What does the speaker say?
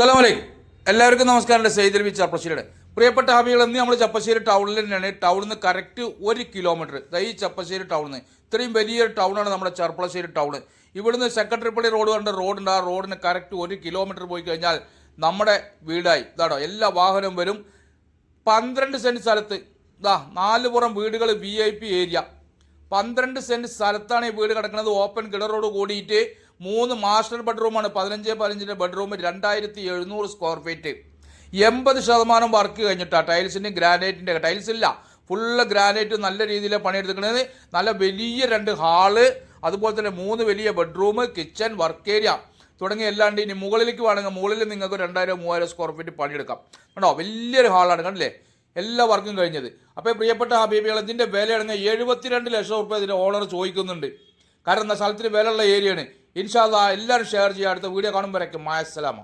അസ്സലാമലൈക്കും. എല്ലാവർക്കും നമസ്കാരം. സെയ്ദ് ബി ചപ്പശ്ശേരിയുടെ പ്രിയപ്പെട്ട ഹാബികൾ, ഇന്ന് നമ്മൾ ചപ്പശ്ശേരി ടൗണിൽ തന്നെയാണ്. ടൗണിൽ നിന്ന് കറക്റ്റ് 1 കിലോമീറ്റർ ഈ ചപ്പശ്ശേരി ടൗണിൽ നിന്ന്. ഇത്രയും വലിയൊരു ടൗണാണ് നമ്മുടെ ചെർപ്പളശ്ശേരി ടൗൺ. ഇവിടുന്ന് സെക്രട്ടറിപ്പള്ളി റോഡ് കണ്ട റോഡുണ്ട്. ആ റോഡിന് കറക്റ്റ് 1 കിലോമീറ്റർ പോയി കഴിഞ്ഞാൽ നമ്മുടെ വീടായി. ഇതാണോ, എല്ലാ വാഹനവും വരും. 12 സെൻറ്റ് സ്ഥലത്ത് 4 പുറം വീടുകൾ, VIP ഏരിയ. 12 സെൻറ്റ് സ്ഥലത്താണ് ഈ വീട് കിടക്കുന്നത്. ഓപ്പൺ കിണറോട് കൂടിയിട്ട് 3 മാസ്റ്റർ ബെഡ്റൂമാണ്. 15 ബെഡ്റൂം, 2700 സ്ക്വയർ ഫീറ്റ്. 80% വർക്ക് കഴിഞ്ഞിട്ടാണ്. ടൈൽസിൻ്റെ ഗ്രാനൈറ്റിൻ്റെ, ടൈൽസ് ഇല്ല, ഫുള്ള് ഗ്രാനൈറ്റ് നല്ല രീതിയിൽ പണിയെടുക്കുന്നത്. നല്ല വലിയ 2 ഹാള്, അതുപോലെ തന്നെ 3 വലിയ ബെഡ്റൂം, കിച്ചൺ, വർക്ക് ഏരിയ തുടങ്ങി എല്ലാം ഉണ്ട്. ഇനി മുകളിലേക്ക് വേണമെങ്കിൽ മുകളിൽ നിങ്ങൾക്ക് 2000-3000 സ്ക്വയർ ഫീറ്റ് പണിയെടുക്കാം. കണ്ടോ, വലിയൊരു ഹാളാണ്, കണ്ടില്ലേ, എല്ലാ വർക്കും കഴിഞ്ഞത്. അപ്പോൾ പ്രിയപ്പെട്ട ഹബീബികൾ, ഇതിൻ്റെ വിലയാണെങ്കിൽ 72 ലക്ഷം റുപ്യ ഇതിൻ്റെ ഓണർ ചോദിക്കുന്നുണ്ട്. കാരണം എന്താ, സ്ഥലത്തിന് വിലയുള്ള ഏരിയയാണ്. ഇൻഷാ അല്ലാഹ് എല്ലാവരും ഷെയർ ചെയ്യുക. അടുത്ത വീഡിയോ കാണുമ്പോഴേക്കും മായസ്സലാമ.